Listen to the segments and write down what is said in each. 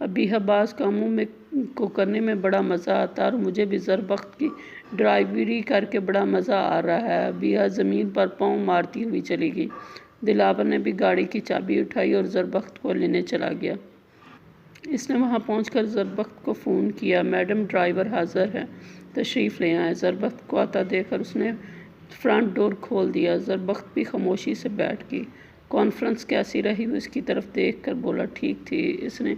ابھی بعض کاموں کو کرنے میں بڑا مزہ آتا ہے اور مجھے بھی زربخت کی ڈرائیوری کر کے بڑا مزہ آ رہا ہے۔ ابھی زمین پر پاؤں مارتی ہوئی چلی گئی۔ دلاور نے بھی گاڑی کی چابی اٹھائی اور زربخت کو لینے چلا گیا۔ اس نے وہاں پہنچ کر زربخت کو فون کیا، میڈم ڈرائیور حاضر ہے، تشریف لے آئیں۔ زربخت کو آتا دیکھ کر اس نے فرنٹ ڈور کھول دیا۔ زربخت بھی خاموشی سے بیٹھ گئی۔ کانفرنس کیسی رہی وہ اس کی طرف دیکھ کر بولا، ٹھیک تھی۔ اس نے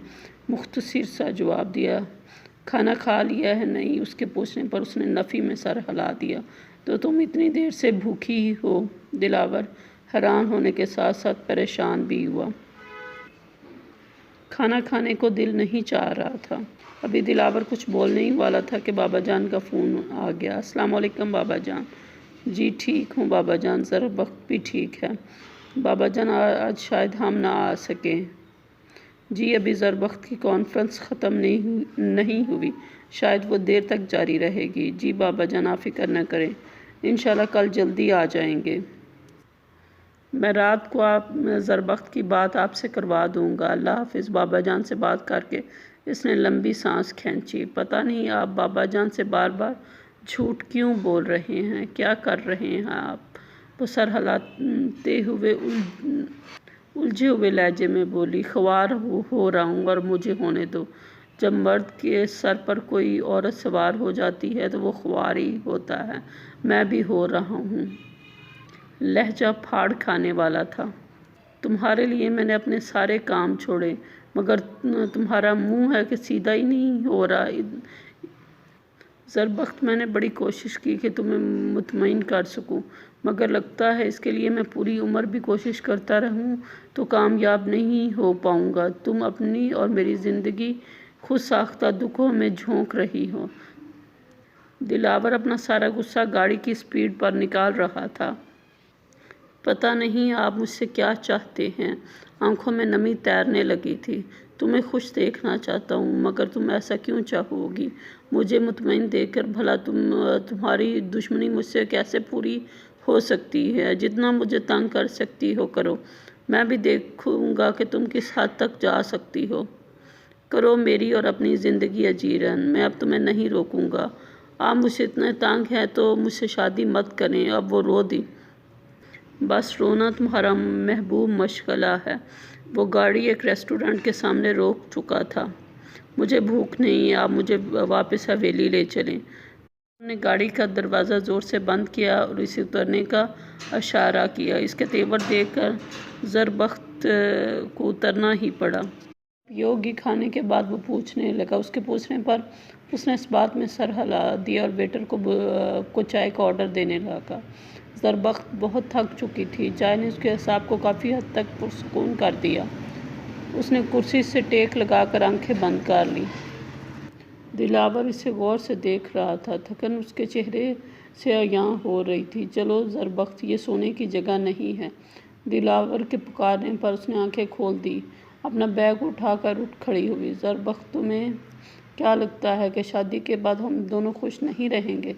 مختصر سا جواب دیا۔ کھانا کھا لیا ہے؟ نہیں۔ اس کے پوچھنے پر اس نے نفی میں سر ہلا دیا۔ تو تم اتنی دیر سے بھوکی ہی ہو؟ دلاور حیران ہونے کے ساتھ ساتھ پریشان بھی ہوا۔ کھانا کھانے کو دل نہیں چاہ رہا تھا۔ ابھی دلاور کچھ بولنے ہی والا تھا کہ بابا جان کا فون آ گیا۔ السلام علیکم بابا جان۔ جی ٹھیک ہوں بابا جان، زربخت بھی ٹھیک ہے بابا جان، آج شاید ہم نہ آ سکیں۔ جی ابھی زربخت کی کانفرنس ختم نہیں ہوئی، شاید وہ دیر تک جاری رہے گی۔ جی بابا جان آپ فکر نہ کریں، انشاءاللہ کل جلدی آ جائیں گے۔ میں رات کو زربخت کی بات آپ سے کروا دوں گا۔ اللہ حافظ۔ بابا جان سے بات کر کے اس نے لمبی سانس کھینچی۔ پتہ نہیں آپ بابا جان سے بار بار جھوٹ کیوں بول رہے ہیں، کیا کر رہے ہیں آپ؟ وہ سر ہلاتے ہوئے الجھے ہوئے لہجے میں بولی، خوار ہو رہا ہوں اور مجھے ہونے دو۔ جب مرد کے سر پر کوئی عورت سوار ہو جاتی ہے تو وہ خوار ہی ہوتا ہے، میں بھی ہو رہا ہوں۔ لہجہ پھاڑ کھانے والا تھا۔ تمہارے لیے میں نے اپنے سارے کام چھوڑے، مگر تمہارا منہ ہے کہ سیدھا ہی نہیں ہو رہا۔ زربخت میں نے بڑی کوشش کی کہ تمہیں مطمئن کر سکوں، مگر لگتا ہے اس کے لیے میں پوری عمر بھی کوشش کرتا رہوں تو کامیاب نہیں ہو پاؤں گا۔ تم اپنی اور میری زندگی خود ساختہ دکھوں میں جھونک رہی ہو۔ دلاور اپنا سارا غصہ گاڑی کی سپیڈ پر نکال رہا تھا۔ پتہ نہیں آپ مجھ سے کیا چاہتے ہیں؟ آنکھوں میں نمی تیرنے لگی تھی۔ تمہیں خوش دیکھنا چاہتا ہوں، مگر تم ایسا کیوں چاہو گی؟ مجھے مطمئن دیکھ کر بھلا تمہاری دشمنی مجھ سے کیسے پوری ہو سکتی ہے؟ جتنا مجھے تنگ کر سکتی ہو کرو، میں بھی دیکھوں گا کہ تم کس حد تک جا سکتی ہو۔ کرو میری اور اپنی زندگی اجیرن، میں اب تمہیں نہیں روکوں گا۔ آپ مجھ سے اتنے تنگ ہیں تو مجھ سے شادی مت کریں۔ اب وہ رو دی۔ بس رونا تمہارا محبوب مشغلہ ہے۔ وہ گاڑی ایک ریسٹورنٹ کے سامنے روک چکا تھا۔ مجھے بھوک نہیں ہے، آپ مجھے واپس حویلی لے چلیں۔ انہوں نے گاڑی کا دروازہ زور سے بند کیا اور اسے اترنے کا اشارہ کیا۔ اس کے تیور دیکھ کر زربخت کو اترنا ہی پڑا۔ یوگی کھانے کے بعد وہ پوچھنے لگا۔ اس کے پوچھنے پر اس نے اس بات میں سر ہلا دیا اور ویٹر کو چائے کا آرڈر دینے لگا۔ زربخت بہت تھک چکی تھی۔ چائے نے اس کے اعصاب کو کافی حد تک پرسکون کر دیا۔ اس نے کرسی سے ٹیک لگا کر آنکھیں بند کر لیں۔ دلاور اسے غور سے دیکھ رہا تھا۔ تھکن اس کے چہرے سے عیاں ہو رہی تھی۔ چلو زربخت، یہ سونے کی جگہ نہیں ہے۔ دلاور کے پکارنے پر اس نے آنکھیں کھول دی۔ اپنا بیگ اٹھا کر اٹھ کھڑی ہوئی۔ زربخت، تمہیں کیا لگتا ہے کہ شادی کے بعد ہم دونوں خوش نہیں رہیں گے؟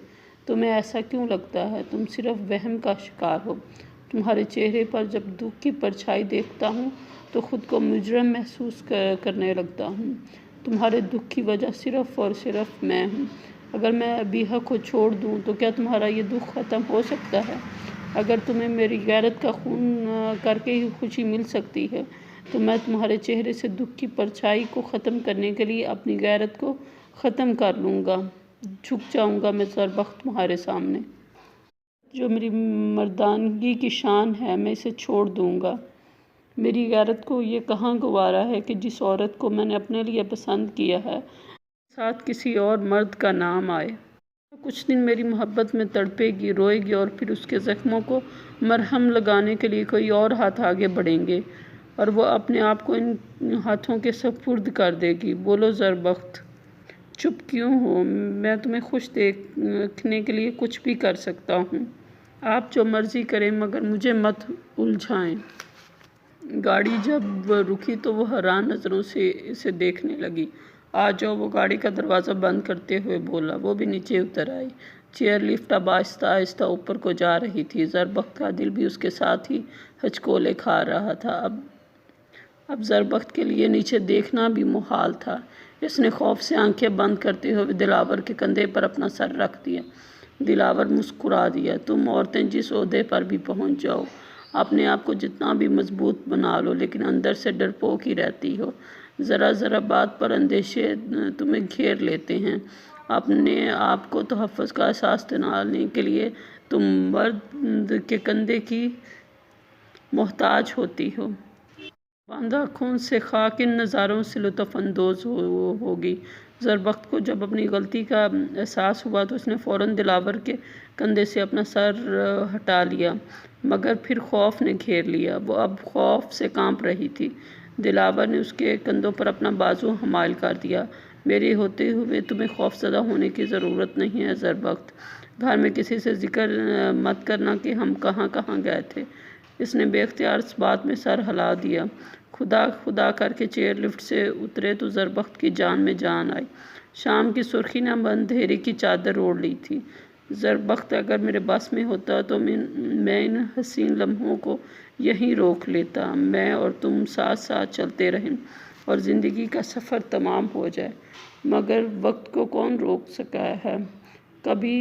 تمہیں ایسا کیوں لگتا ہے؟ تم صرف وہم کا شکار ہو۔ تمہارے چہرے پر جب دکھ کی پرچھائی دیکھتا ہوں تو خود کو مجرم محسوس کرنے لگتا ہوں۔ تمہارے دکھ کی وجہ صرف اور صرف میں ہوں۔ اگر میں ابیحہ کو چھوڑ دوں تو کیا تمہارا یہ دکھ ختم ہو سکتا ہے؟ اگر تمہیں میری غیرت کا خون کر کے ہی خوشی مل سکتی ہے تو میں تمہارے چہرے سے دکھ کی پرچھائی کو ختم کرنے کے لیے اپنی غیرت کو ختم کر لوں گا۔ جھک جاؤں گا میں زربخت تمہارے سامنے۔ جو میری مردانگی کی شان ہے میں اسے چھوڑ دوں گا۔ میری غیرت کو یہ کہاں گوارا ہے کہ جس عورت کو میں نے اپنے لیے پسند کیا ہے ساتھ کسی اور مرد کا نام آئے۔ کچھ دن میری محبت میں تڑپے گی، روئے گی اور پھر اس کے زخموں کو مرہم لگانے کے لیے کوئی اور ہاتھ آگے بڑھیں گے اور وہ اپنے آپ کو ان ہاتھوں کے سپرد کر دے گی۔ بولو زربخت، چپ کیوں ہو؟ میں تمہیں خوش دیکھنے کے لیے کچھ بھی کر سکتا ہوں۔ آپ جو مرضی کریں مگر مجھے مت الجھائیں۔ گاڑی جب رکی تو وہ حیران نظروں سے اسے دیکھنے لگی۔ آ جاؤ، وہ گاڑی کا دروازہ بند کرتے ہوئے بولا۔ وہ بھی نیچے اتر آئی۔ چیئر لفٹ اب آہستہ آہستہ اوپر کو جا رہی تھی۔ زربخت کا دل بھی اس کے ساتھ ہی ہچکولے کھا رہا تھا۔ اب اب زربخت کے لیے نیچے دیکھنا بھی محال تھا۔ اس نے خوف سے آنکھیں بند کرتے ہوئے دلاور کے کندھے پر اپنا سر رکھ دیا۔ دلاور مسکرا دیا۔ تم عورتیں جس عہدے پر بھی پہنچ جاؤ، اپنے آپ کو جتنا بھی مضبوط بنا لو، لیکن اندر سے ڈرپوک ہی رہتی ہو۔ ذرا ذرا بات پر اندیشے تمہیں گھیر لیتے ہیں۔ اپنے آپ کو تحفظ کا احساس دلانے کے لیے تم مرد کے کندھے کی محتاج ہوتی ہو۔ بند آنکھوں سے خاک ان نظاروں سے لطف اندوز ہوگی۔ زربخت کو جب اپنی غلطی کا احساس ہوا تو اس نے فوراً دلاور کے کندھے سے اپنا سر ہٹا لیا، مگر پھر خوف نے گھیر لیا۔ وہ اب خوف سے کانپ رہی تھی۔ دلاور نے اس کے کندھوں پر اپنا بازو حمایل کر دیا۔ میرے ہوتے ہوئے تمہیں خوف زدہ ہونے کی ضرورت نہیں ہے زربخت۔ گھر میں کسی سے ذکر مت کرنا کہ ہم کہاں کہاں گئے تھے۔ اس نے بے اختیار اس بات میں سر ہلا دیا۔ خدا خدا کر کے چیئر لفٹ سے اترے تو زربخت کی جان میں جان آئی۔ شام کی سرخی نے اندھیرے کی چادر اوڑھ لی تھی۔ زربخت، اگر میرے بس میں ہوتا تو میں ان حسین لمحوں کو یہیں روک لیتا۔ میں اور تم ساتھ ساتھ چلتے رہیں اور زندگی کا سفر تمام ہو جائے، مگر وقت کو کون روک سکا ہے؟ کبھی